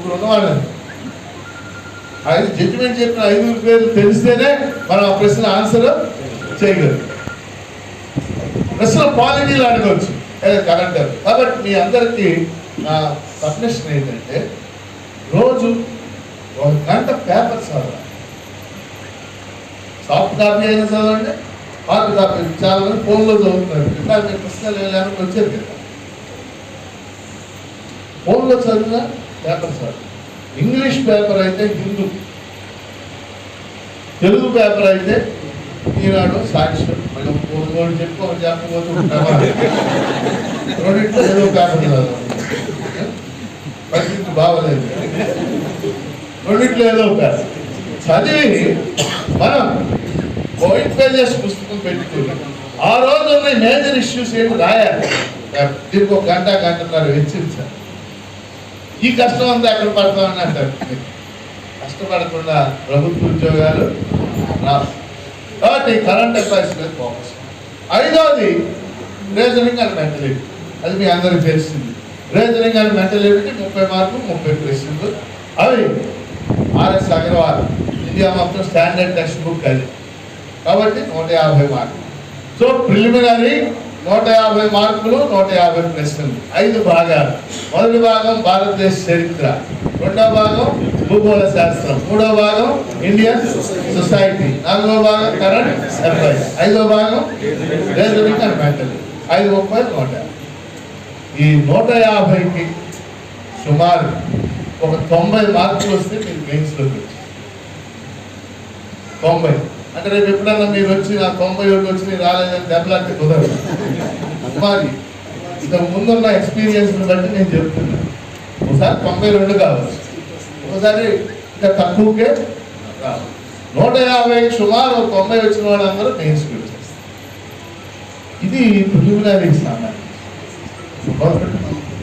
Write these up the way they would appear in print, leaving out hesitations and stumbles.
ముగ్గురు ఉన్నవాళ్ళని జడ్జిమెంట్ చెప్పిన 5 పేర్లు తెలిస్తేనే మనం ఆ ప్రశ్న ఆన్సర్ చేయగలం. ప్రశ్న క్వాలిటీలు అడగవచ్చు కరెంట్. కాబట్టి మీ అందరికీ నా సబ్మిషన్ ఏంటంటే రోజు 1 గంట పేపర్ చదవాలి. సాఫ్ట్ కాపీ అయినా చదవండి, హార్డ్ కాపీ. చాలా మంది ఫోన్లో చదువుతున్నారు. ఇంకా మీ పుస్తకాలు లేకపోతే వచ్చేది కదా. ఫోన్లో చదివిన పేపర్ చదవాలి. ఇంగ్లీష్ పేపర్ అయితే హిందూ, తెలుగు పేపర్ అయితే ఈనాడు, సాక్ష్యం. మళ్ళీ ఒకటి చెప్పుకోవాలి చెప్పకపోతే రెండింటిలో ఏదో పేపర్ చదవాలి. పరిస్థితి బాగోలేదు. రెండింటిలో ఏదో పేపర్ చదివి మనం పాయింట్ పేజెస్ పుస్తకం పెట్టుకుని ఆ రోజు ఉన్న మేజర్ ఇష్యూస్ ఏంటి రాయాలి. దీనికి 1 గంట గంటన్నర వెచ్చించాలి. ఈ కష్టం అంతా ఎక్కడ పడతామని అంటారు. కష్టపడకుండా ప్రభుత్వ ఉద్యోగాలు రావు. కాబట్టి కరెంట్ అఫైర్స్ మీద ఫోకస్. 5వది రీజనింగ్ అండ్ మెంటలిటీ. అది మీ అందరికీ తెలిసింది. రీజనింగ్ అండ్ మెంటలిటీ 30 మార్కులు 30 ప్రశ్నలు. అవి ఆర్ఎస్ అగర్వాల్ ఇండియా మొత్తం స్టాండర్డ్ టెక్స్ట్ బుక్ అది. కాబట్టి 150 మార్కులు. సో ప్రిలిమినరీ 150 మార్కులు, 150 ప్రశ్నలు. 5 భాగాలు. మొదటి భాగం భారతదేశ చరిత్ర, 2వ భాగం భూగోళ శాస్త్రం, 3వ భాగం ఇండియన్ సొసైటీ, 4వ భాగం కరెంట్ అఫైర్స్, 5వ భాగం రీజనింగ్ అండ్ మెంటల్. 5, 30, 150. ఈ 150కి సుమారు ఒక 90 మార్కులు వస్తే మీరు మెయిన్స్లోకి వచ్చి 90. అంటే రేపు ఎప్పుడన్నా మీరు వచ్చి నాకు 91 వచ్చి నేను రాలేదని దెబ్బలాంటి కుదరదు. మరి ఇంతకు ముందున్న ఎక్స్పీరియన్స్ని బట్టి నేను చెప్తున్నాను. ఒకసారి 92 కావచ్చు, ఒకసారి ఇంకా తక్కువకే రావాలి. 150 సుమారు 90 వచ్చిన వాళ్ళందరూ మెయిన్స్కి వచ్చేస్తారు. ఇది ప్రిలిమినరీకి సంబంధించి.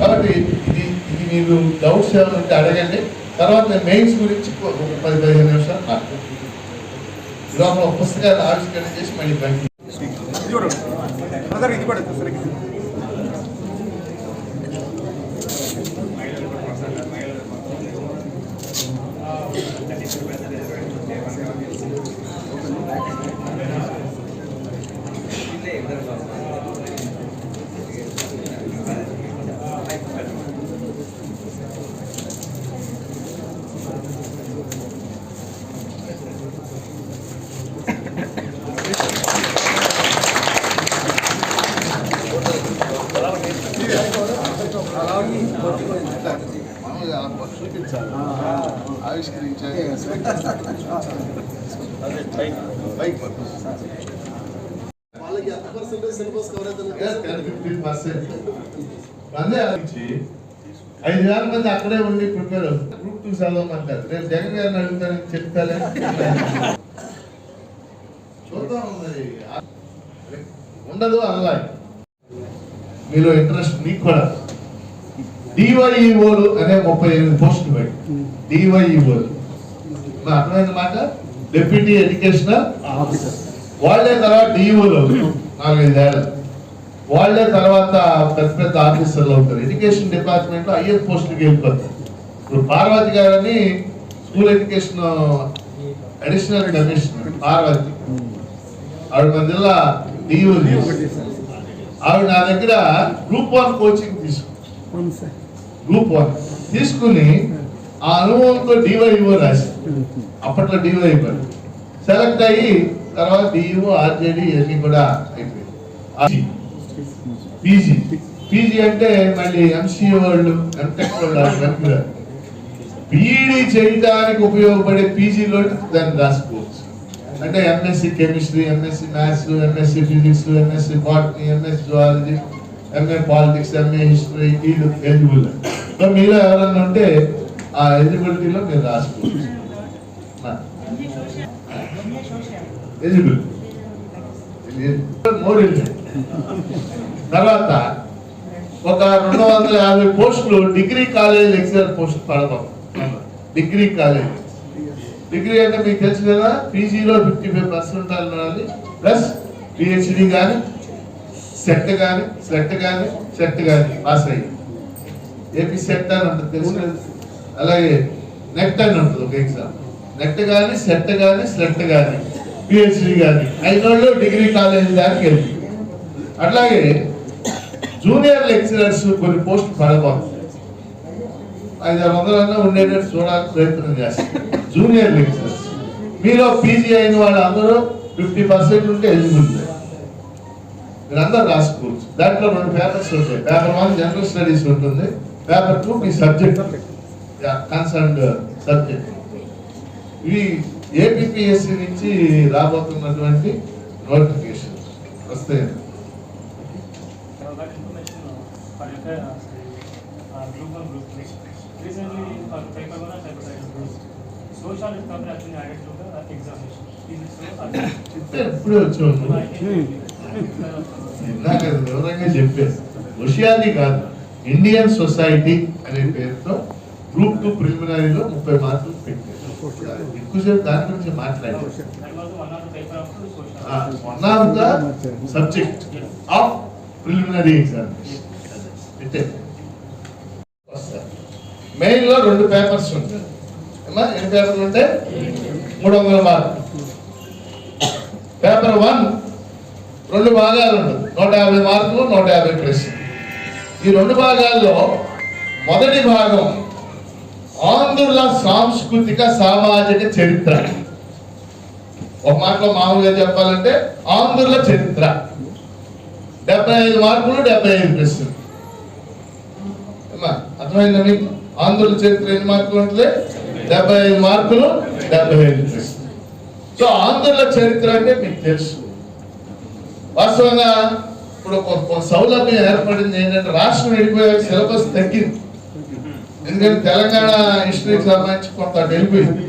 కాబట్టి ఇది మీరు డౌట్స్ ఏమైనా ఉంటే అడగండి. తర్వాత నేను మెయిన్స్ గురించి 10-15 నిమిషాలు మాట్లాడతాను. లోపల పుస్తకాలు ఆవిష్కరణ చేసి మళ్ళీ బయట చూపించాలి, ఆవిష్కరించాలి. వాళ్ళకి 5,000 మంది అక్కడే ఉండి ప్రిపేర్ అవుతుంది. గ్రూప్ 2 చదవమంటారు. రేపు జగన్ గారిని అడుగుతానని చెప్తాలే. చూద్దాం మరి ఉండదు అలా. మీలో ఇంట్రెస్ట్ మీకు కూడా. డివైఈఓలు అనే 38 పోస్టులు పెట్టి డివైఈఓలు అర్థమైన మాట, డెప్యూటీ ఎడ్యుకేషనల్ ఆఫీసర్. వాళ్ళే తర్వాత డిఈఓలు అవుతారు 4-5 ఏళ్ళు. వాళ్ళే తర్వాత పెద్ద పెద్ద ఆఫీసర్లు అవుతారు. ఎడ్యుకేషన్ డిపార్ట్మెంట్ లో హయ్యర్ పోస్టులకి వెళ్ళిపోతారు. ఇప్పుడు పార్వతి గారని school education additional commissioner Parvati, ఆవిడ మన జిల్లా డిఈఓలు. ఆవిడ నా దగ్గర గ్రూప్ 1 కోచింగ్ గ్రూప్ 1 తీసుకుని ఆ అనుభవంతో డివైఓ రాసి, అప్పట్లో డివైఓ సెలెక్ట్ అయ్యి తర్వాత డిఈఓ, ఆర్జేడి ఇవన్నీ కూడా అయిపోయింది. పీజీ అంటే మళ్ళీ ఎంసీఏ వాళ్ళు, ఎంటెక్ వాళ్ళు బీఈడీ చేయడానికి ఉపయోగపడే పీజీలో దాన్ని రాసుకోవచ్చు. అంటే MSc chemistry, MSc maths, MSc physics, MSc botany, MSc zoology, MA politics, MA history, వీళ్ళు ఎలిజిబుల్. సో మీలో ఎవరన్నా ఉంటే ఆ ఎలిజిబిలిటీలో మీరు రాసుకోవచ్చు. Eligible more eligible. తర్వాత ఒక 250 పోస్టులు డిగ్రీ కాలేజ్ లెక్చరర్ పోస్ట్ పడతాం. డిగ్రీ కాలేజ్, డిగ్రీ అంటే మీకు తెలుసు కదా, పీజీలో 55% ఉండాలి, ప్లస్ పిహెచ్డి కానీ, సెట్ కానీ పాస్ అయ్యి ఏపీ సెట్ అని ఉంటుంది తెలుసు. అలాగే నెట్ అని ఉంటుంది ఒక ఎగ్జామ్. నెట్ కానీ సెట్ కానీ స్లెట్ కానీ పిహెచ్డి కానీ 5 రోజులు డిగ్రీ కాలేజ్ దానికి వెళ్తుంది. అట్లాగే జూనియర్ లెక్చరర్స్ కొన్ని పోస్టులు పడబోతుంది. 500-600 ఉండేటట్టు చూడాలని ప్రయత్నం చేస్తారు. జూనియర్ లెక్చరర్స్ మీలో పీజీ అయిన వాళ్ళు అందరూ 50% ఉంటే ఎలిజిబుల్. మీరందరూ రాసుకోవచ్చు. దాంట్లో 2 పేపర్స్ ఉంటాయి. పేపర్ 1 జనరల్ స్టడీస్ ఉంటుంది, పేపర్ 2 మీ సబ్జెక్ట్ కన్సర్న్డ్ సబ్జెక్ట్. ఇవి ఏపీపీఎస్సీ నుంచి రాబోతున్నటువంటి నోటిఫికేషన్ వస్తాయి. ఎప్పుడే వచ్చాము ఇందాక వివరంగా చెప్పారు. ఓషియాని కాదు, ఇండియన్ సొసైటీ అనే పేరుతో గ్రూప్ 2 ప్రిలిమినరీలో 30 మార్కులు పెట్టారు. ఎక్కువసేపు దాని గురించి మాట్లాడారు. One of the subject of preliminary examination పెట్టారు. మెయిన్ లో 2 పేపర్స్ ఉంటాయి. ఎన్ని పేపర్లు ఉంటాయి? 300 మార్కులు. పేపర్ 1 2 భాగాలు ఉంటుంది. 150 మార్కులు, 150 ప్రశ్నలు. ఈ 2 భాగాల్లో మొదటి భాగం ఆంధ్రుల సాంస్కృతిక సామాజిక చరిత్ర. ఒక మాటలో మామూలుగా చెప్పాలంటే ఆంధ్రుల చరిత్ర. 75 మార్కులు, 75 ప్రశ్నలు. అర్థమైందా మీకు? ఆంధ్రుల చరిత్ర ఎన్ని మార్కులు ఉంటుంది? 75 మార్కులు, 75 ప్రశ్నలు. సో ఆంధ్రుల చరిత్ర అంటే మీకు తెలుసు. వాస్తవంగా ఇప్పుడు ఒక సౌలభ్యం ఏర్పడింది ఏంటంటే రాష్ట్రం వెళ్ళిపోయే సిలబస్ తగ్గింది. ఎందుకంటే తెలంగాణ హిస్టరీకి సంబంధించి కొంత వెళ్ళిపోయింది.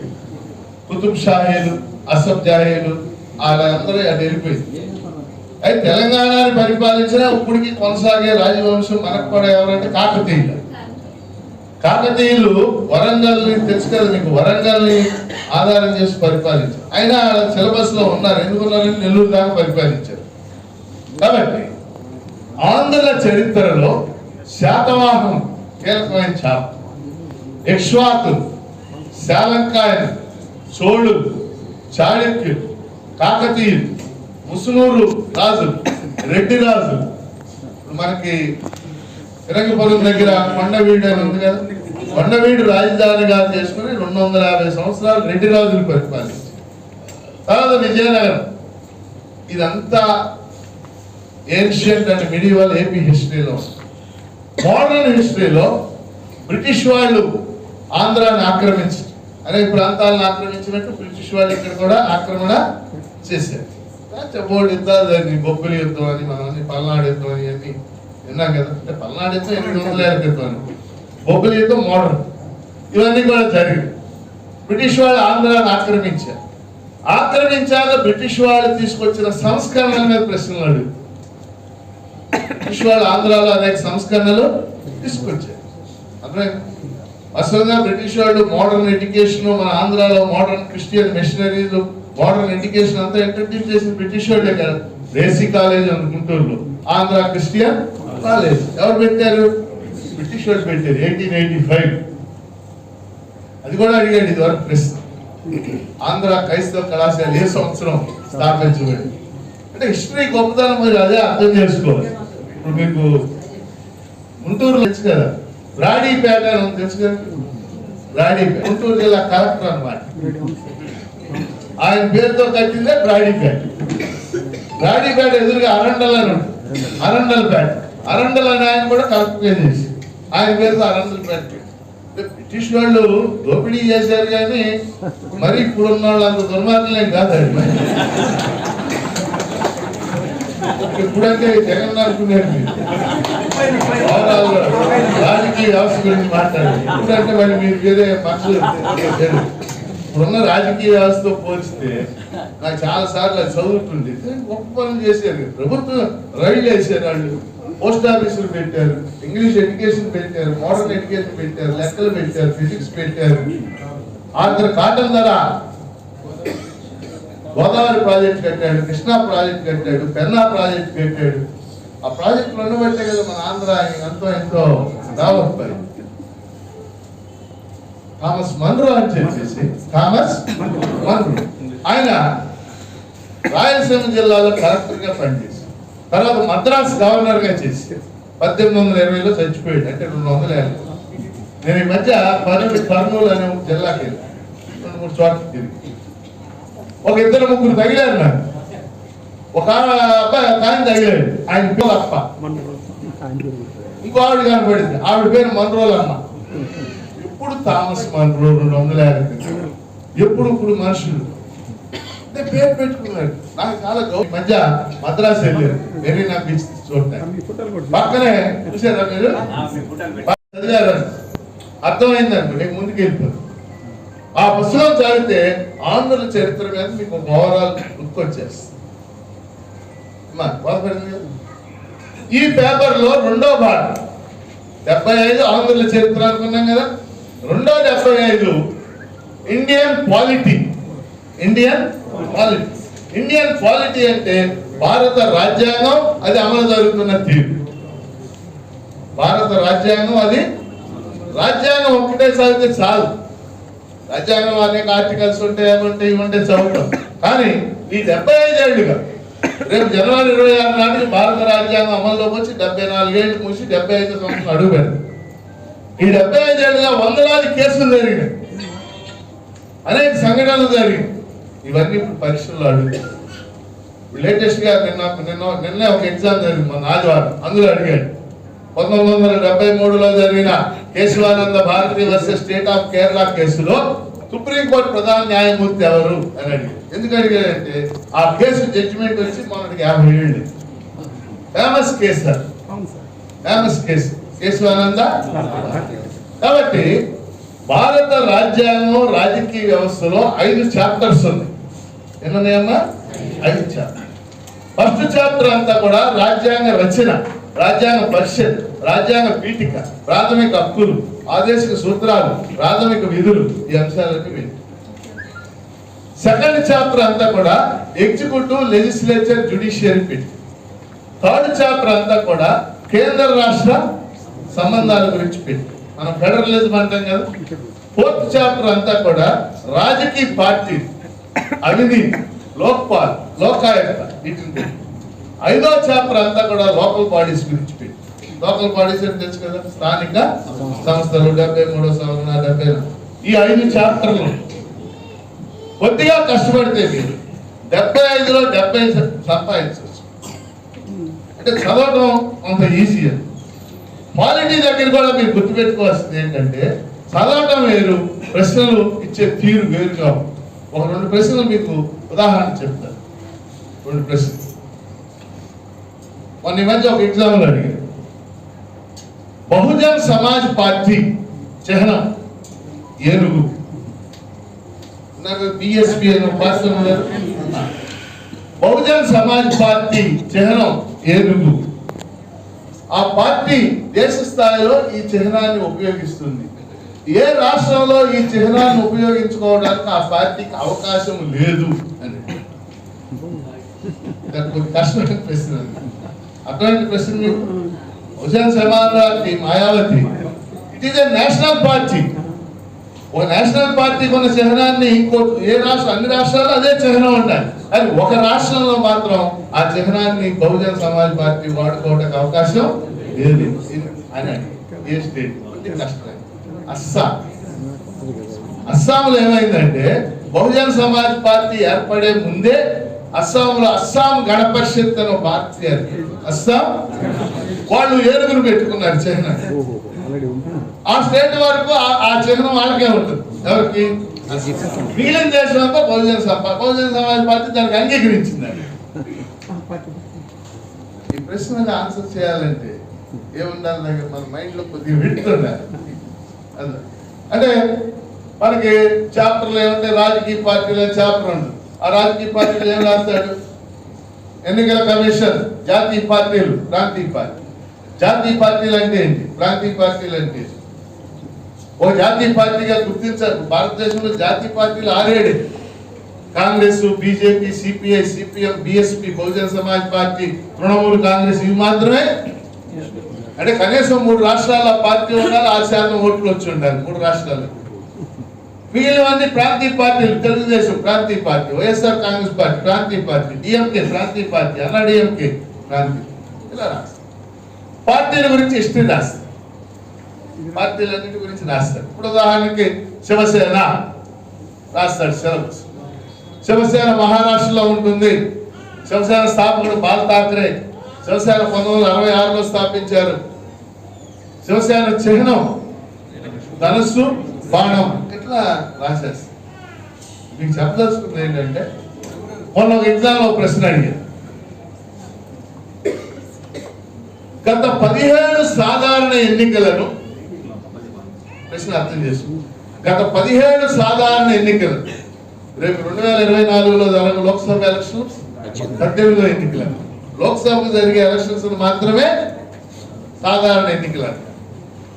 కుతుబ్ షాహీలు, అసఫ్ జాహీలు వాళ్ళందరూ అటు వెళ్ళిపోయింది. అయితే తెలంగాణని పరిపాలించిన ఇప్పటికి కొనసాగే రాజవంశం మనకు కూడా ఎవరంటే కాకతీయులు. కాకతీయులు వరంగల్ని తెలుసు కదా మీకు, వరంగల్ని ఆధారం చేసి పరిపాలించారు. అయినా సిలబస్ లో ఉన్నారు. ఎందుకున్నారని నెల్లూరు దాకా పరిపాలించారు. కాబట్టి ఆంధ్రుల చరిత్రలో శాతవాహనం కీలకమైన చాప. ఇక్ష్వాకులు, శాలంకాయలు, చోళులు, చాళుక్యులు, కాకతీయులు, ముసునూరు రాజులు, రెడ్డి రాజులు. మనకి తిరంగపురం దగ్గర కొండవీడు అని ఉంది కదా, కొండవీడు రాజధానిగా చేసుకుని 250 సంవత్సరాలు రెడ్డి రాజులు పరిపాలించారు. తర్వాత విజయనగరం. ఇదంతా ఏన్షియంట్ అండ్ మిడివల్ ఏపీ హిస్టరీలో. మోడర్న్ హిస్టరీలో బ్రిటిష్ వాళ్ళు ఆంధ్రాన్ని ఆక్రమించారు. అనేక ప్రాంతాలను ఆక్రమించినట్టు బ్రిటిష్ వాళ్ళు ఇక్కడ కూడా ఆక్రమణ చేశారు. బోర్డు యుద్ధాలు, బొబ్బిలి యుద్ధం అని, మనం పల్నాడు యుద్ధం అని అన్ని విన్నాం కదా. అంటే పల్నాడు యుద్ధం 800 ఏళ్ల క్రితం అని, బొబ్బిలి యుద్ధం మోడర్న్. ఇవన్నీ కూడా జరిగింది. బ్రిటిష్ వాళ్ళు ఆంధ్రాన్ని ఆక్రమించారు. ఆక్రమించాక బ్రిటిష్ వాళ్ళు తీసుకొచ్చిన సంస్కరణల మీద ప్రశ్నలు అడుగుతారు. బ్రిటిష్ వాళ్ళు ఆంధ్రాలో అనేక సంస్కరణలు తీసుకొచ్చారు. అర్థమే అసలుగా బ్రిటిష్ వాళ్ళు మోడర్న్ ఎడ్యుకేషన్, మన ఆంధ్రాలో మోడర్న్ క్రిస్టియన్ మిషనరీలు, మోడర్న్ ఎడ్యుకేషన్ అంతా ఇంట్రడ్యూస్ చేసిన బ్రిటిష్ వాళ్ళే కదా. రేసీ కాలేజ్ ఉంది గుంటూరులో, ఆంధ్ర క్రిస్టియన్ కాలేజ్. ఎవరు పెట్టారు? బ్రిటిష్ వాళ్ళు పెట్టారు 1885. అది కూడా అడిగాడు ఇది వరకు ప్రశ్న. ఆంధ్ర క్రైస్తవ కళాశాల ఏ సంవత్సరం స్థాపించబడింది అంటే హిస్టరీ గొప్పతనం మీరు అదే అర్థం చేసుకోవాలి. ఇప్పుడు మీకు గుంటూరు తెలుసు కదా, బ్రాడీపేట అని తెలుసు కదా. బ్రాడీపేట గుంటూరు జిల్లా కలెక్టర్ అన్నమాట. ఆయన పేరుతో కట్టిందే బ్రాడీపేట. బ్రాడీపేట ఎదురుగా అరండల్ అని ఉంటుంది, అరండల్పేట. అరండల్ అని ఆయన కూడా కలెక్టర్ చేసి ఆయన పేరుతో అరండల్పేట. బ్రిటిష్ వాళ్ళు దోపిడీ చేశారు కానీ మరి ఇప్పుడున్న వాళ్ళు అంత దుర్మార్గం కాదండి. ఇప్పుడంటే జగన్ అనుకునేది రాజకీయ వ్యవస్థ గురించి మాట్లాడారు. ఇప్పుడంటే మరి మీరు వేరే పక్షులు. ఇప్పుడున్న రాజకీయ వ్యవస్థతో పోల్చితే నాకు చాలా సార్లు అది చదువుతుంది. గొప్ప పనులు చేశారు. ప్రభుత్వం రైళ్లు వేసారు, వాళ్ళు పోస్ట్ ఆఫీసులు పెట్టారు, ఇంగ్లీష్ ఎడ్యుకేషన్ పెట్టారు, మోడర్న్ ఎడ్యుకేషన్ పెట్టారు, లెక్కలు పెట్టారు, ఫిజిక్స్ పెట్టారు. ఆఖరి కాటన్ ధర గోదావరి ప్రాజెక్ట్ కట్టాడు, కృష్ణా ప్రాజెక్ట్ కట్టాడు, పెన్నా ప్రాజెక్ట్ కట్టాడు. ఆ ప్రాజెక్టులు ఉండబట్టే కదా మన ఆంధ్ర ఎంతో ఎంతో డెవలప్ అయింది. థామస్ మన్రో అని చెప్పేసి, థామస్ మన్రో ఆయన రాయలసీమ జిల్లాలో కలెక్టర్గా పనిచేసి తర్వాత మద్రాసు గవర్నర్గా చేసి 1820లో చచ్చిపోయాడు. అంటే 200 ఏళ్ళు. నేను ఈ మధ్య కర్నూలు అనే జిల్లాకి వెళ్ళి 2-3 చోట్ల తిరిగి ఒక 2-3 తగిలారు నాకు. ఒక అబ్బాయి ఆయన తగిలాడు, ఆయన పేరు అప్ప. ఇంకో ఆవిడ కనపడింది, ఆవిడ పేరు మన్రోల్ అమ్మ. ఇప్పుడు థామస్ మన్రో 200 ఏళ్ళ ఇప్పుడు మనుషులు పేరు పెట్టుకున్నాడు. నాకు చాలా గౌరవం. మధ్య మద్రాసు వెళ్ళారు, మెరీనా బీచ్ చూడటానికి. పక్కనే చూసారా మీరు, చదివారు, అర్థమైందండి. నేను ముందుకు వెళ్ళిపోయాను. ఆ పుస్తకం చదివితే ఆంధ్రుల చరిత్ర మీద మీకు ఓవరాల్ గుర్తొచ్చేస్తుంది. ఈ పేపర్ లో 2వ భాగం 75 ఆంధ్రుల చరిత్ర అనుకున్నాం కదా. 75 ఇండియన్ పాలిటీ. ఇండియన్ పాలిటీ అంటే భారత రాజ్యాంగం, అది అమలు జరుగుతున్న తీరు. భారత రాజ్యాంగం, అది రాజ్యాంగం ఒక్కటే చదివితే చాలు. రాజ్యాంగం అనేక ఆర్టికల్స్ ఉంటాయి, ఇవి చదువుతాం. కానీ ఈ 75 ఏళ్ళుగా రేపు జనవరి 26 నాటికి భారత రాజ్యాంగం అమల్లోకి వచ్చి 74 ఏళ్ళు మూసి 75 సంవత్సరాలు అడుగు పెడతాం. ఈ 75 ఏళ్ళుగా వందలాది కేసులు జరిగినాయి, అనేక సంఘటనలు జరిగినాయి. ఇవన్నీ ఇప్పుడు పరీక్షల్లో అడుగుతాయి. లేటెస్ట్ గా నిన్న ఒక ఎగ్జామ్ జరిగింది మన ఆదివారం. అందులో అడిగాడు 1973లో జరిగిన Kesavananda Bharati versus state of Kerala కేసులో సుప్రీంకోర్టు ప్రధాన న్యాయమూర్తి ఎవరు అని అడిగాడు. ఎందుకు అడిగాడంటే ఆ కేసు జడ్జిమెంట్ వచ్చి మొన్నటికి 50 ఏళ్ళు. Famous case sir, famous case Kesavananda. కాబట్టి భారత రాజ్యాంగం రాజకీయ వ్యవస్థలో 5 చాప్టర్స్ ఉన్నాయి. ఎన్నున్నాయమ్మా? 5 చాప్టర్. ఫస్ట్ చాప్టర్ అంతా కూడా రాజ్యాంగ రచన, రాజ్యాంగ పరిషత్, రాజ్యాంగ పీఠిక, ప్రాథమిక హక్కులు, ఆదేశిక సూత్రాలు, ప్రాథమిక విధులు, ఈ అంశాలన్నీ వింటారు. సెకండ్ చాప్టర్ అంతా కూడా ఎగ్జిక్యూటివ్, లెజిస్లేచర్, జ్యుడిషియరీ పీఠిక. థర్డ్ చాప్టర్ అంతా కూడా కేంద్ర రాష్ట్ర సంబంధాల గురించి పెట్టి, మనం ఫెడరలిజం అంటాం కదా. ఫోర్త్ చాప్టర్ అంతా కూడా రాజకీయ పార్టీ, అవినీతి, లోక్పాల్, లోకాయుక్త, వీటిని. 5వ చాప్టర్ అంతా కూడా లోకల్ బాడీస్ గురించి పెట్టి. లోకల్ బాడీస్ అని తెలుసు కదా, స్థానిక సంస్థలు. 73వ సంవత్సరం 70. ఈ 5 చాప్టర్లు కొద్దిగా కష్టపడితే మీరు 75లో 70 సంపాదించవచ్చు. అంటే చదవడం అంత ఈజీ. పాలిటీ దగ్గర కూడా మీరు గుర్తుపెట్టుకోవాల్సింది ఏంటంటే చదవటం వేరు, ప్రశ్నలు ఇచ్చే తీరు వేరుగా. ఒక 2 ప్రశ్నలు మీకు ఉదాహరణ చెప్తారు. 2 ప్రశ్నలు. మొన్న ఈ మధ్య ఒక ఎగ్జామ్లో అడిగారు, బహుజన్ సమాజ్ పార్టీ చిహ్నం ఏనుగు. నాకు బిఎస్పి అనే పార్టీ ఉన్నారు. బహుజన్ సమాజ్ పార్టీ చిహ్నం ఏనుగు. ఆ పార్టీ దేశ స్థాయిలో ఈ చిహ్నాన్ని ఉపయోగిస్తుంది. ఏ రాష్ట్రంలో ఈ చిహ్నాన్ని ఉపయోగించుకోవడానికి ఆ పార్టీకి అవకాశం లేదు అని. కష్టమైన ప్రశ్న, అటువంటి ప్రశ్న. మీకు Bahujan Samaj party, Mayawati, it is a national party. ఒక నేషనల్ పార్టీకి ఉన్న చిహ్నాన్ని ఇంకో ఏ రాష్ట్రం, అన్ని రాష్ట్రాల్లో అదే చిహ్నం ఉంటాయి. కానీ ఒక రాష్ట్రంలో మాత్రం ఆ చిహ్నాన్ని బహుజన్ సమాజ్ పార్టీ వాడుకోవడానికి అవకాశం లేదు అని. ఏ స్టేట్? కష్టం. అస్సాంలో ఏమైందంటే బహుజన్ సమాజ్ పార్టీ ఏర్పడే ముందే అస్సాంలో అస్సాం గణ పరిషత్ అనే పార్టీ అస్సాం వాళ్ళు ఏనుగురు పెట్టుకున్నారు చిహ్నం. ఆ స్టేట్ వరకు ఆ చిహ్నం వాళ్ళకే ఉంటుంది. ఎవరికి? మిగిలిన దేశం అంతా బహుజన్ సమాజ్ పార్టీ దానికి అంగీకరించిందండి. ఈ ప్రశ్నకు ఆన్సర్ చేయాలంటే ఏముండాలి దగ్గర మన మైండ్ లో కొద్దిగా పెట్టుకుండాలి. అంటే మనకి చాప్టర్లు ఏమంటే రాజకీయ పార్టీలు చాప్టర్ ఉంటుంది. ఆ రాజకీయ పార్టీలు ఏం రాస్తాడు? ఎన్నికల కమిషన్, జాతీయ పార్టీలు, ప్రాంతీయ పార్టీ. జాతీయ పార్టీలు అంటే ఏంటి, ప్రాంతీయ పార్టీలు అంటే ఓ జాతీయ పార్టీగా గుర్తించారు. భారతదేశంలో జాతీయ పార్టీలు 6-7. Congress, BJP, CPI, CPM, BSP, Bahujan Samaj party, Trinamool Congress, ఇవి మాత్రమే. అంటే కనీసం 3 రాష్ట్రాల పార్టీ ఉండాలి, 6% ఓట్లు వచ్చి ఉండాలి 3 రాష్ట్రాలు. మిగిలినవన్నీ ప్రాంతీయ పార్టీలు. తెలుగుదేశం ప్రాంతీయ పార్టీ, వైఎస్ఆర్ కాంగ్రెస్ పార్టీ ప్రాంతీయ పార్టీ, డిఎంకే ప్రాంతీయ పార్టీ, అన్నా డిఎంకే ప్రాంతీయ. ఇలా రాస్తారు. పార్టీల గురించి హిస్టరీ రాస్తారు, పార్టీలన్నిటి గురించి రాస్తారు. ఇప్పుడు ఉదాహరణకి శివసేన రాస్తాడు సిలబస్. శివసేన మహారాష్ట్రలో ఉంటుంది. శివసేన స్థాపకుడు బాల్ ఠాక్రే. శివసేన 1966లో స్థాపించారు. శివసేన చిహ్నం ధనుస్సు, బాణం. ఇట్లా రాసేస్తారు. మీకు చెప్పదలుచుకుంది ఏంటంటే, మొన్న ఒక ఎగ్జామ్ ఒక ప్రశ్న అడిగారు. గత 17 సాధారణ ఎన్నికలను, ప్రశ్న అర్థం చేసుకో, గత 17 సాధారణ ఎన్నికలు, రేపు 2024లో జరగ లోక్సభ ఎలక్షన్స్, 18లో ఎన్నికలు, లోక్సభకు జరిగే ఎలక్షన్స్ మాత్రమే సాధారణ ఎన్నికలు.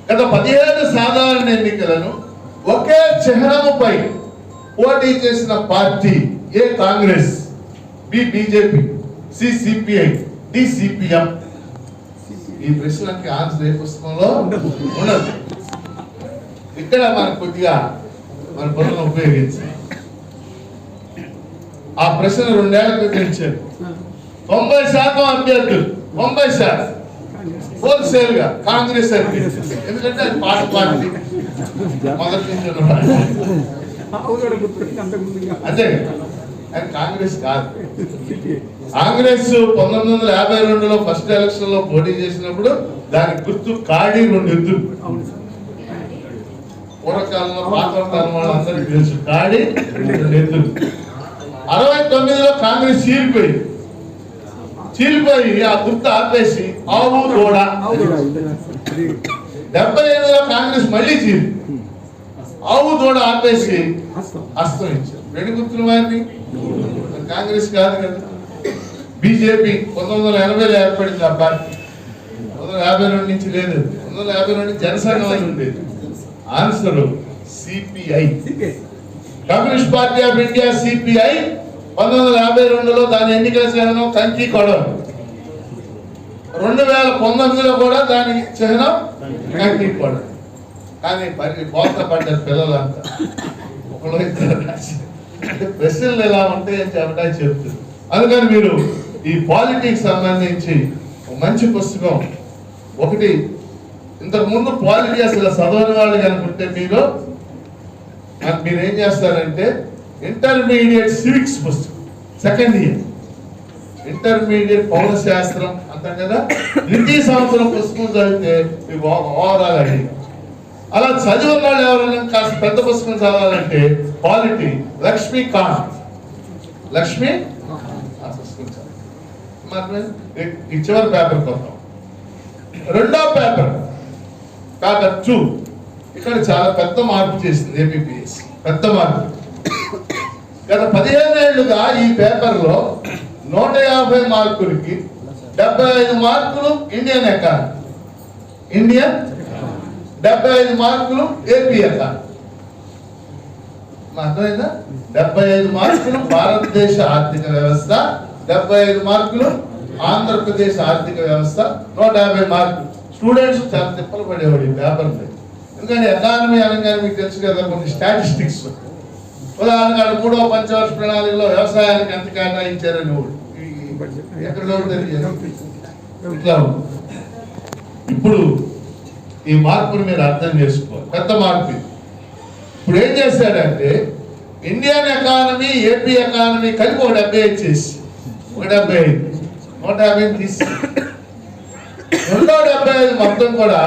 గత 17 సాధారణ ఎన్నికలను ఒకే చిహ్నముపై పోటీ చేసిన party A Congress, B BJP, C CPI, D CPM. ఈ ప్రశ్నకి ఆన్సర్ ఏ పుస్తకంలో ఉండదు. ఇక్కడ మనకు కొద్దిగా మన బుర్రను ఉపయోగించాలి. ఆ ప్రశ్న 2 ఏళ్ల క్రితం ఇచ్చారు. 90% అభ్యర్థులు, 90% హోల్సేల్ గా కాంగ్రెస్ అభ్యర్థులు. ఎందుకంటే అది పార్టీ మొదటి నుంచి అదే, అది కాంగ్రెస్ కాదు. కాంగ్రెస్ 1952లో ఫస్ట్ ఎలక్షన్ లో పోటీ చేసినప్పుడు దాని గుర్తు కాడి, 2 ఎద్దులు. పూర్వకాలంలో పాతకాలం వాళ్ళందరికీ తెలుసు, కాడి 2 ఎద్దులు. 69లో కాంగ్రెస్ చీలిపోయి ఆ గుర్తు ఆపేసి ఆవు దూడ. 75లో కాంగ్రెస్ మళ్ళీ చీలి ఆవు దూడ ఆపేసి హస్తం ఇచ్చారు. 2 గుర్తులు వారిని. కాంగ్రెస్ కాదు కదా. బీజేపీ 1980లో ఏర్పడింది. ఆ పార్టీ 1952 నుంచి లేదు. 1952 నుంచి జనసంఘ ఉండేది. Answer CPI, Communist Party of India. CPI 1952లో దాని ఎన్నికల చిహ్నం కంకి కొడవ. 2019లో కూడా దాని చిహ్నం కంకి కొడవ. కానీ బోధ పడ్డారు పిల్లలంతా. ఒకళ్ళు ఇద్దరు రాసి అంటే ప్రశ్నలు ఎలా ఉంటాయని చెప్పడానికి చెప్తుంది. అందుకని మీరు ఈ పాలిటిక్స్ సంబంధించి మంచి పుస్తకం ఒకటి, ఇంతకు ముందు పాలిటీ అసలు చదవని వాళ్ళు కనుకుంటే మీరు ఏం చేస్తారంటే ఇంటర్మీడియట్ సివిక్స్ పుస్తకం, సెకండ్ ఇయర్ ఇంటర్మీడియట్ పౌరశాస్త్రం అంటాం కదా, 2వ సంవత్సరం పుస్తకం చదివితే మీకు ఓవరాల్ ఐడియా. అలా చదివిన వాళ్ళు ఎవరైనా కాస్త పెద్ద పుస్తకం చదవాలంటే పాలిటీ లక్ష్మీకాంత్ పుస్తకం చదవాలి. ఈ చివరి పేపర్ కొత్తాం. 2వ పేపర్ 2 ఇక్కడ చాలా పెద్ద మార్పు చేసింది ఏపీపీఎస్. పెద్ద మార్పు. గత 15 ఏళ్లుగా ఈ పేపర్లో 150 మార్కులకి 75 మార్కులు ఇండియన్ ఎకానమీ, 75 మార్కులు ఏపీ ఎకానమీ. అర్థమైందా? 75 మార్కులు భారతదేశ ఆర్థిక వ్యవస్థ, 75 మార్కులు ఆంధ్రప్రదేశ్ ఆర్థిక వ్యవస్థ, 150 మార్కులు. స్టూడెంట్స్ చాలా తిప్పలు పడేవాడు ఈ పేపర్ పై. ఎందుకంటే ఎకానమీ అనగానే మీకు తెలుసు కదా, కొన్ని స్టాటిస్టిక్స్. ఉదాహరణగా 3వ పంచవర్ష ప్రణాళికలో వ్యవసాయానికి ఎంత కేటాయించారని ఎక్కడ ఇట్లా. ఇప్పుడు ఈ మార్పును మీరు అర్థం చేసుకోవాలి. పెద్ద మార్పు. ఇప్పుడు ఏం చేశాడంటే ఇండియన్ ఎకానమీ, ఏపీ ఎకానమీ కలిపి 175 చేసి 150 తీసి 275 మొత్తం కూడా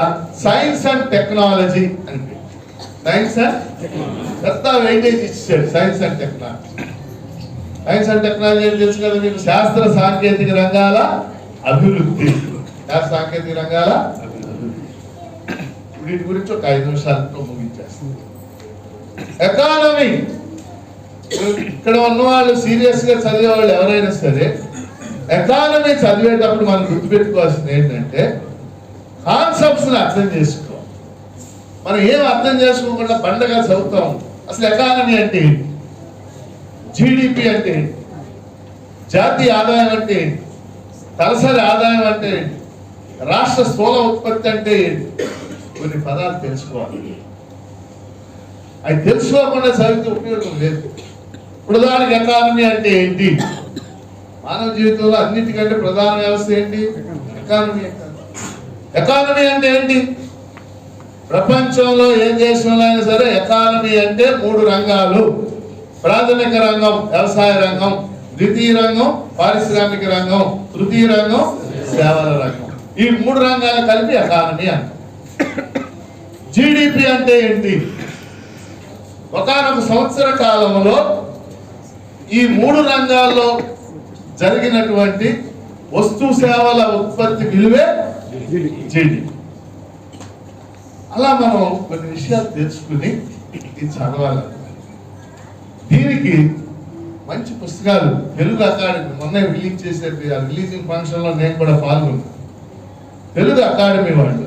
సైన్స్ అండ్ టెక్నాలజీ అని. సైన్స్ అండ్ పెద్ద వెయిటేజ్ ఇచ్చాడు. Science and technology. Science and technology ఏం తెలుసు కదా మీకు, శాస్త్ర సాంకేతిక రంగాల అభివృద్ధి. శాస్త్ర సాంకేతిక రంగాల వీటి గురించి ఒక 5 నిమిషాలతో ముగించేస్తాం. ఎకానమీ ఇక్కడ ఉన్న వాళ్ళు సీరియస్ గా చదివే వాళ్ళు ఎవరైనా సరే ఎకానమీ చదివేటప్పుడు మనం గుర్తుపెట్టుకోవాల్సింది ఏంటంటే కాన్సెప్ట్స్ అర్థం చేసుకోవాలి. మనం ఏం అర్థం చేసుకోకుండా బండగా చదువుతాం. అసలు ఎకానమీ అంటే ఏంటి, జీడిపి అంటే ఏంటి, జాతీయ ఆదాయం అంటే ఏంటి, తలసరి ఆదాయం అంటే ఏంటి, రాష్ట్ర స్థూల ఉత్పత్తి అంటే ఏంటి, కొన్ని పదాలు తెలుసుకోవాలి. అది తెలుసుకోకుండా చదివితే ఉపయోగం లేదు. ఇప్పుడు దానికి ఎకానమీ అంటే ఏంటి? మానవ జీవితంలో అన్నిటికంటే ప్రధాన వ్యవస్థ ఏంటి? ఎకానమీ. ఎకానమీ అంటే ఏంటి? ప్రపంచంలో ఏ దేశంలో అయినా సరే ఎకానమీ అంటే 3 రంగాలు. ప్రాథమిక రంగం వ్యవసాయ రంగం, ద్వితీయ రంగం పారిశ్రామిక రంగం, తృతీయ రంగం సేవల రంగం. ఈ 3 రంగాలు కలిపి ఎకానమీ అంటారు. జీడిపి అంటే ఏంటి? ఒకానొక సంవత్సర కాలంలో ఈ 3 రంగాల్లో జరిగినటువంటి వస్తు సేవల ఉత్పత్తి విలువే జీడిపి. అలా మనం కొన్ని విషయాలు తెలుసుకుని ఇది చదవాలి. దీనికి మంచి పుస్తకాలు తెలుగు అకాడమీ మొన్న రిలీజ్ చేసే రిలీజింగ్ ఫంక్షన్ లో నేను కూడా పాల్గొన్నాను. తెలుగు అకాడమీ వాళ్ళు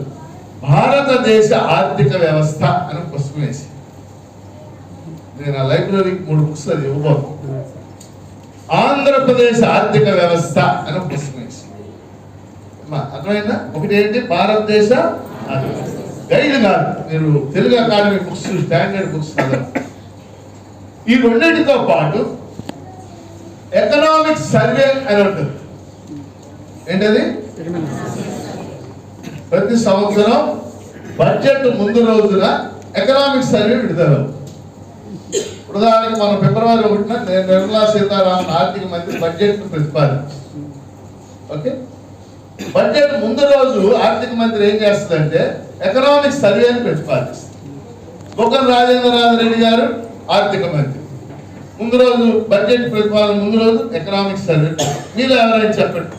భారతదేశ ఆర్థిక వ్యవస్థ అని పుస్తకం వేసి నేను ఆ లైబ్రరీకి 3 బుక్స్ అది ఇవ్వబోతున్నాను. ఆంధ్రప్రదేశ్ ఆర్థిక వ్యవస్థ అని పుస్తకం వేసి అర్థమైందా? ఒకటి ఏంటి? భారతదేశ గైడ్ కాదు, మీరు Telugu academy books standard books కదా. ఈ రెండింటితో పాటు ఎకనామిక్ సర్వే అని ఉంటుంది. ఏంటది? ప్రతి సంవత్సరం బడ్జెట్ ముందు రోజున ఎకనామిక్ సర్వే విడుదల. ఉదాహరణకి మన ఫిబ్రవరి 1న నిర్మలా సీతారామన్ ఆర్థిక మంత్రి బడ్జెట్ ప్రతిపాదించారు. ఓకే, బడ్జెట్ ముందు రోజు ఆర్థిక మంత్రి ఏం చేస్తుందంటే ఎకనామిక్ సర్వేని ప్రతిపాదిస్తారు. బొగ్గన రాజేంద్రనాథ్ రెడ్డి గారు ఆర్థిక మంత్రి ముందు రోజు బడ్జెట్ ప్రతిపాదన ముందు రోజు ఎకనామిక్ సర్వే. మీరు ఎవరైనా చెప్పండి,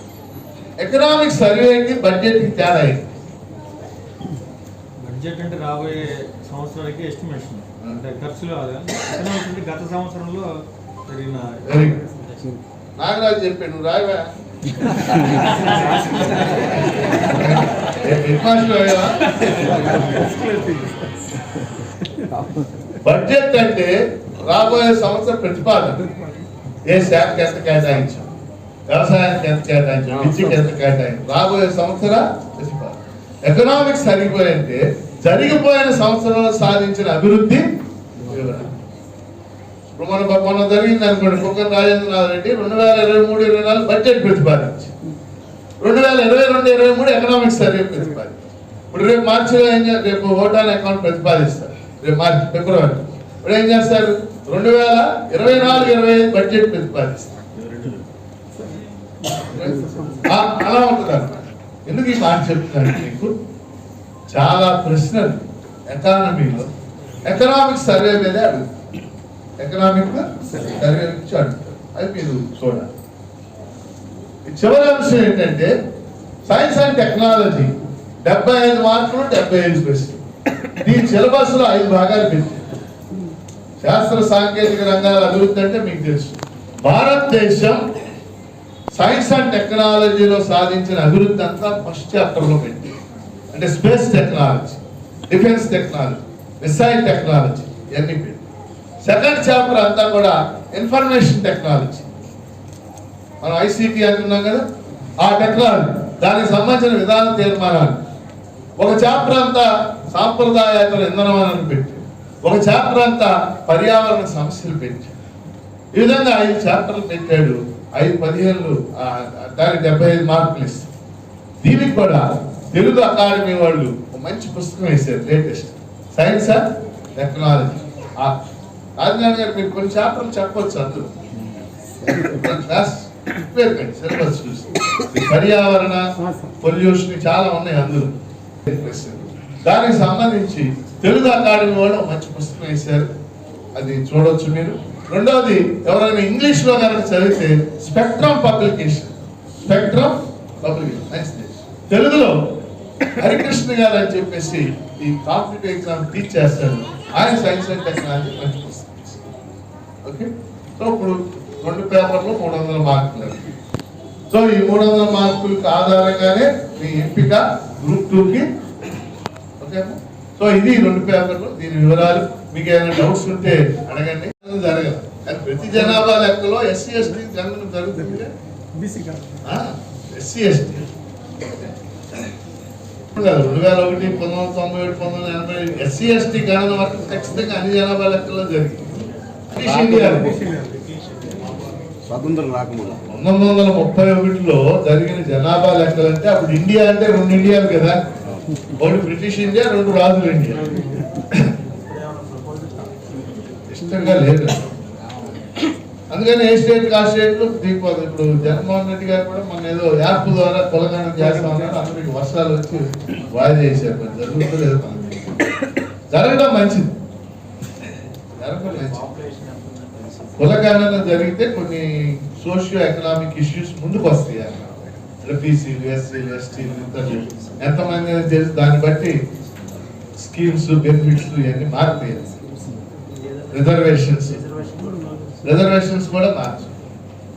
ఎకనామిక్ సర్వేకి బడ్జెట్కి తేడా ఏంటి? బడ్జెట్ అంటే రాబోయే సంవత్సరానికి ఎస్టిమేషన్ అంటే ఖర్చులు. ఎకనామిక్స్ అంటే గత సంవత్సరంలో జరిగిన. నాగరాజు చెప్పాడు, నువ్వు రాయవా? బడ్జెట్ అంటే రాబోయే సంవత్సరం ప్రతిపాదన. ఏ శాఖకి ఎంత కేటాయించాం, వ్యవసాయానికి ఎంత కేటాయించాం, విద్యకి ఎంత కేటాయించాం, రాబోయే సంవత్సర ప్రతిపాదన. ఎకనామిక్స్ సరిపోయంటే జరిగిపోయిన సంవత్సరంలో సాధించిన అభివృద్ధి వివరణ. ఇప్పుడు మొన్న జరిగింది అనుకోండి, బొగ్గన రాజేంద్రనాథ్ రెడ్డి 2023-24 బడ్జెట్ ప్రతిపాదించి 2022-23 ఎకనామిక్స్ సర్వే ప్రతిపాదించి. ఇప్పుడు రేపు మార్చిలో రేపు ఓటాన్ అకౌంట్ ప్రతిపాదిస్తారు. రేపు మార్చి ఫిబ్రవరి ఇప్పుడు ఏం చేస్తారు? 2024-25 బడ్జెట్ ప్రతిపాదిస్తారు. అలా ఉంటుంది అన్నమాట. ఎందుకు ఈ మాట చెప్తున్నాను? మీకు చాలా ప్రశ్నలు ఎకానమీలో ఎకనామిక్ సర్వే మీద అడుగుతారు. ఎకనామిక్ సర్వే నుంచి అడుగుతారు. అది మీరు చూడాలి. చివరి అంశం ఏంటంటే సైన్స్ అండ్ టెక్నాలజీ 75 మార్కులు 75 ప్రశ్నలు. దీని సిలబస్ లో 5 భాగాలు పెట్టారు. శాస్త్ర సాంకేతిక రంగాల అభివృద్ధి అంటే మీకు తెలుసు. భారతదేశం సైన్స్ అండ్ టెక్నాలజీలో సాధించిన అభివృద్ధి అంతా ఫస్ట్ చాప్టర్ లో పెట్టి, అంటే space technology, defence technology, missile technology ఇవన్నీ పెట్టి. సెకండ్ చాప్టర్ అంతా కూడా ఇన్ఫర్మేషన్ టెక్నాలజీ, మనం ఐసీటీ అంటున్నాం కదా, ఆ టెక్నాలజీ, దానికి సంబంధించిన విధాన తీర్మానాలు. ఒక చాప్టర్ అంతా సాంప్రదాయేతర ఇంధనం పెట్టి, ఒక చాప్టర్ అంతా పర్యావరణ సమస్యలు పెట్టి, ఈ విధంగా 5 చాప్టర్లు పెట్టాడు. 5-15 దానికి 75 మార్కులు ఇస్తారు. దీనికి కూడా తెలుగు అకాడమీ వాళ్ళు ఒక మంచి పుస్తకం వేశారు, latest science and technology. Rajanath గారు మీరు కొన్ని చాప్టర్లు చెప్పవచ్చు అందులో. క్లాస్ సిలబస్ చూసి పర్యావరణ పొల్యూషన్ చాలా ఉన్నాయి అందులో. దానికి సంబంధించి తెలుగు అకాడమీ వాళ్ళు మంచి పుస్తకం వేశారు, అది చూడొచ్చు మీరు. రెండవది, ఎవరైనా ఇంగ్లీష్ లో కనుక చదివితే స్పెక్ట్రమ్ పబ్లికేషన్, తెలుగులో హరికృష్ణ గారు అని చెప్పేసి ఈ కాంపిటేటివ్ ఎగ్జామ్ టీచ్ చేస్తారు. ఆయన సైన్స్ అండ్ టెక్నాలజీ మంచి పుస్తకం. ఓకే, సో ఇప్పుడు 2 పేపర్లు 300 మార్కులు. సో ఈ 300 మార్కులకు ఆధారంగానే మీ ఎంపిక గ్రూప్ 2కి. ఓకే, సో ఇది 2 పేపర్లు, దీని వివరాలు. మీకు ఏమైనా డౌట్స్ ఉంటే అడగండి. జరగదు కానీ ప్రతి జనాభా లెక్కలో ఎస్సీ ఎస్టీ జన్మం జరుగుతుంది. ఎస్సీ ఎస్టీ 2001, 1997, 1980 ఎస్సీ ఎస్టీ గణన వరకు ఖచ్చితంగా అన్ని జనాభా లెక్కల్లో జరిగింది. బ్రిటిష్ ఇండియా స్వాతంత్రం రాకముందు 1931లో జరిగిన జనాభా లెక్కలంటే అప్పుడు ఇండియా అంటే 2 ఇండియాలు కదా, ఒకటి బ్రిటిష్ ఇండియా, 2 రాజుల ఇండియా. ఇష్టంగా లేదు. అందుకని ఏ స్టేట్ ఆ స్టేట్లు దిగిపోతుంది. ఇప్పుడు జగన్మోహన్ రెడ్డి గారు కూడా మన ఏదో యాప్ ద్వారా కులగణన చేస్తామన్నారు, అందరికి వర్షాలు వచ్చి వాయిదా చేశారు. మరి జరుగుతుందో జరగడం మంచిది, జరగడం మంచిది. కులగణన జరిగితే కొన్ని సోషియో ఎకనామిక్ ఇష్యూస్ ముందుకు వస్తాయి. బీసీలు, ఎస్సీలు, ఎస్టీలు ఎంతమంది తెలిసి దాన్ని బట్టి స్కీమ్స్, బెనిఫిట్స్ ఇవన్నీ మారుతాయి. రిజర్వేషన్స్ కూడా మార్చు.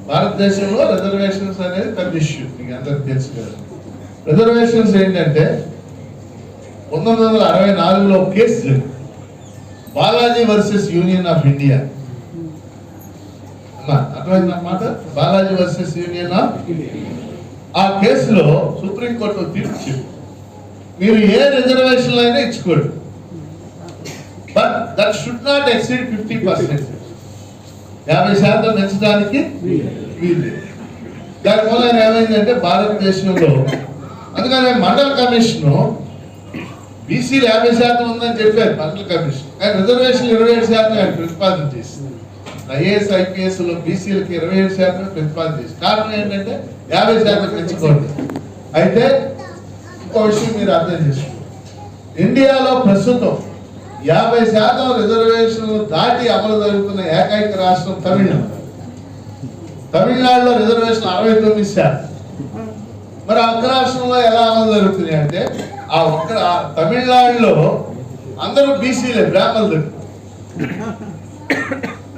భారతదేశంలో రిజర్వేషన్స్ అనేది పెద్ద ఇష్యూ, మీకు అందరికి తెలుసు కదా. రిజర్వేషన్స్ ఏంటంటే 1964లో కేసు జరిగింది, Balaji versus Union of India. అర్థమైందన్నమాట, బాలాజీ వర్సెస్ యూనియన్ ఆఫ్. ఆ కేసులో సుప్రీంకోర్టు తీర్పు చెప్పి మీరు ఏ రిజర్వేషన్లు అయినా ఇచ్చుకోండి, but that should not exceed 50%. 50% పెంచడానికి వీలు. దాని మూలంగా ఏమైందంటే భారతదేశంలో, అందుకని మండల కమిషన్ బీసీలు 50% ఉందని చెప్పారు మండల కమిషన్, కానీ రిజర్వేషన్ 27% ఆయన ప్రతిపాదన చేసింది. ఐఏఎస్ ఐపీఎస్ లో బీసీలకి 27% ప్రతిపాదన చేసింది. కారణం ఏంటంటే 50% పెంచుకోండి. అయితే ఇంకో విషయం మీరు అర్థం చేసుకోండి, ఇండియాలో ప్రస్తుతం 50% రిజర్వేషన్లు దాటి అమలు జరుగుతున్న ఏకైక రాష్ట్రం తమిళనాడు. తమిళనాడులో రిజర్వేషన్ 69%. మరి ఆ ఒక్క రాష్ట్రంలో ఎలా అమలు జరుగుతుంది అంటే, ఆ ఒక్క తమిళనాడులో అందరూ బీసీలే, బ్రాహ్మణులు,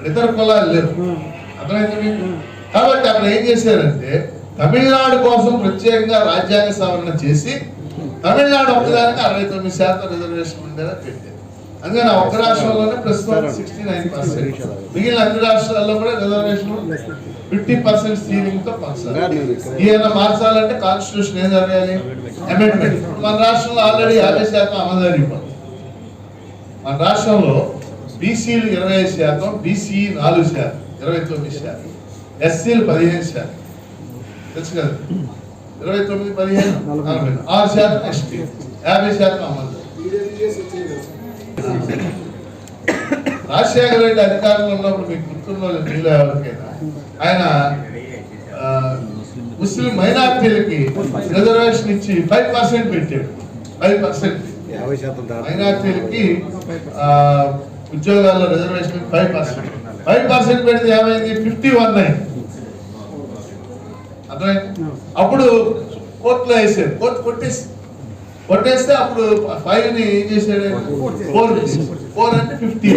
ఇతర కులాలు లేవు. అర్థమైంది మీకు? కాబట్టి అక్కడ ఏం చేశారంటే తమిళనాడు కోసం ప్రత్యేకంగా రాజ్యాంగ సవరణ చేసి తమిళనాడు ఒక్కదానికి 69% రిజర్వేషన్ ఉండేలా పెట్టారు. అందుకని ఒక్క రాష్ట్రంలోనే ప్రస్తుతం 69%. మిగిలిన అన్ని రాష్ట్రాల్లో కూడా రిజర్వేషన్ 50% సీలింగ్ తో కొనసాగాలి. ఈయన మార్చాలంటే కాన్స్టిట్యూషన్ ఏం జరగాలి, అమెండ్మెంట్. మన రాష్ట్రంలో ఆల్రెడీ 50% అమలు జరిగిపోతుంది. మన రాష్ట్రంలో బీసీలు 25%, బీసీ 4%, 29%, ఎస్సీలు 15%. తెలుసు కదా, 29, 15, 40, 6% ఎస్టీ, 50% అమలు. రాజశేఖర రెడ్డి అధికారంలో ఉన్నప్పుడు మీకు గుర్తున్న మీలో ఎవరికైనా ఆయన ముస్లిం మైనార్టీలకి రిజర్వేషన్ ఇచ్చి 5% పెట్టాడు. 5% మైనార్టీలకి ఉద్యోగాల్లో రిజర్వేషన్ 5% పెడితే ఏమైంది, 51 అయింది. అర్థమైంది? అప్పుడు కోర్టులో వేసాడు, కోర్టు కొట్టేస్తే అప్పుడు 5ని ఏం చేశాడు, 4 అంటే 50.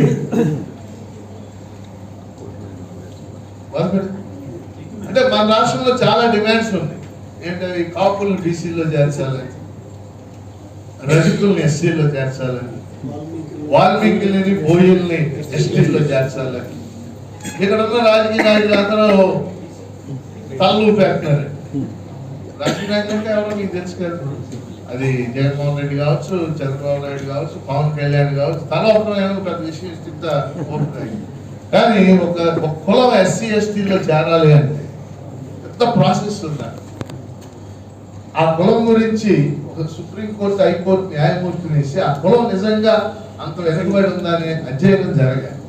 అంటే మన రాష్ట్రంలో చాలా డిమాండ్స్ ఉన్నాయి. ఏంటవి, కాపులను బీసీలో చేర్చాలని, రజకుల్ని ఎస్సీలో చేర్చాలని, వాల్మీకులని బోయిల్ని ఎస్టీలో చేర్చాలని. ఇక్కడ ఉన్న రాజకీయ నాయకులు అందరూ తలలు పెడుతున్నారు. రాజకీయ నాయకులు అంటే ఎవరో మీకు తెలుసు కదా, అది జగన్మోహన్ రెడ్డి కావచ్చు, చంద్రబాబు నాయుడు కావచ్చు, పవన్ కళ్యాణ్ కావచ్చు, తల ఒకటి పెద్ద విషయం ఇంత ఓపెన్. కానీ ఒక కులం ఎస్సీ ఎస్టీలో చేరాలి అంటే పెద్ద ప్రాసెస్ ఉండాలి. ఆ కులం గురించి ఒక సుప్రీంకోర్టు, హైకోర్టు న్యాయమూర్తిని వేసి ఆ కులం నిజంగా అంత వెనుకబడి ఉందనే అధ్యయనం జరగాలి.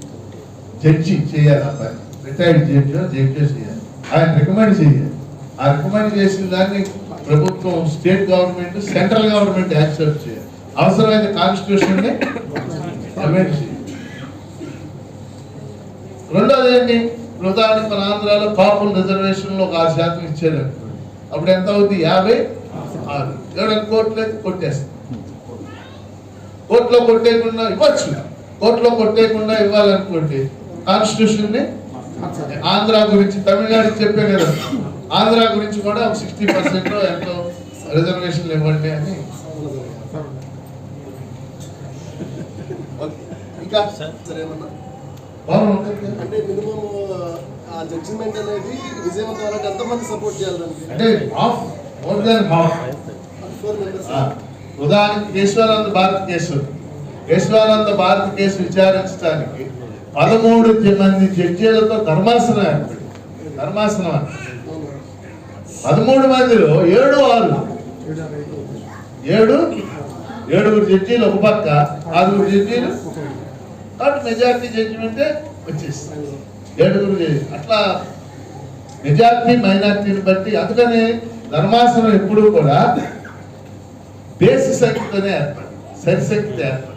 జడ్జి చేయాలి, అబ్బాయి రిటైర్డ్ జడ్జి చేయాలి, ఆయన రికమెండ్ చేయాలి. ఆ రికమెండ్ చేసిన దాన్ని ప్రభుత్వం, state government, central government accept చేయాలి. అవసరమైన కాన్స్టిట్యూషన్ అమెండ్ చేయాలి. రెండోది ఏంటి, ఉదాహరణకి మన ఆంధ్రాలో కాపుల రిజర్వేషన్ లో 6% ఇచ్చారు. అప్పుడు ఎంత అవుతుంది, 56. ఎవరైనా కోర్టులో కొట్టేస్తారు. కోర్టులో కొట్టేయకుండా ఇవ్వచ్చు, కోర్టులో కొట్టేయకుండా ఇవ్వాలనుకోండి కాన్స్టిట్యూషన్ ని. ఆంధ్ర గురించి తమిళనాడు చెప్పే కదా, ఆంధ్ర గురించి కూడా 60% ఎంతో రిజర్వేషన్లు ఇవ్వండి అని. ఇంకా అంటే మినిమం ఆ జడ్జిమెంట్ అనేది విజయవంతం ఎంతమంది సపోర్ట్ చేయాలండి? అంటే half, more than half. 4 members. ఉదాహరణకి కేశవానంద భారత్ కేసు విచారించడానికి 13 మంది జడ్జీలతో ధర్మాసనం ఏర్పడింది. ధర్మాసనం అంటే 13 మందిలో 7 జడ్జీలు ఒక పక్క, 6 జడ్జీలు కాబట్టి మెజారిటీ జడ్జిమెంటే వచ్చేస్తుంది. 7 జడ్జి అట్లా మెజారిటీ మైనారిటీని బట్టి. అందుకని ధర్మాసనం ఎప్పుడు కూడా బేసి సంఖ్యతోనే ఏర్పడి, సరి సంఖ్యతో ఏర్పడి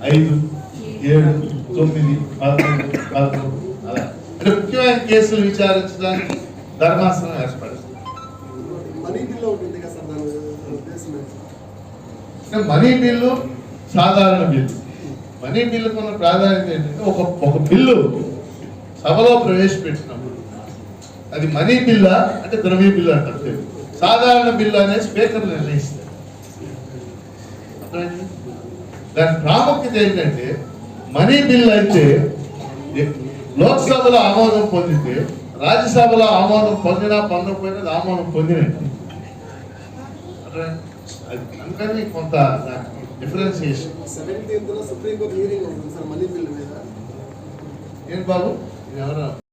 5, 7, 9, 11 అలా అంటే ముఖ్యమైన కేసులు విచారించడానికి ధర్మాసనం ఏర్పడింది. మనీ బిల్లు ఉంటుంది కదా సార్, దాని ఉద్దేశం ఏంటి? అంటే మనీ బిల్లు సాధారణ బిల్లు. మనీ బిల్లుకు ఉన్న ప్రాధాన్యత ఏంటంటే ఒక బిల్లు సభలో ప్రవేశపెట్టినప్పుడు అది మనీ బిల్లా అంటే ద్రవ్య బిల్లు అంటారు తెలుగు. సాధారణ బిల్లు అనేది స్పీకర్ నిర్ణయిస్తారు. అర్థమైంది? దాని ప్రాముఖ్యత ఏంటంటే మనీ బిల్ అయితే లోక్సభలో ఆమోదం పొందితే రాజ్యసభలో ఆమోదం పొందినా పొందకపోయినా అది ఆమోదం పొందినట్టు. అందుకని కొంత డిఫరెన్సియేషన్. 17th సుప్రీంకోర్టు హియరింగ్ ఉంటుంది సార్ మనీ బిల్లు మీద. ఏంటి బాబు ఎవరు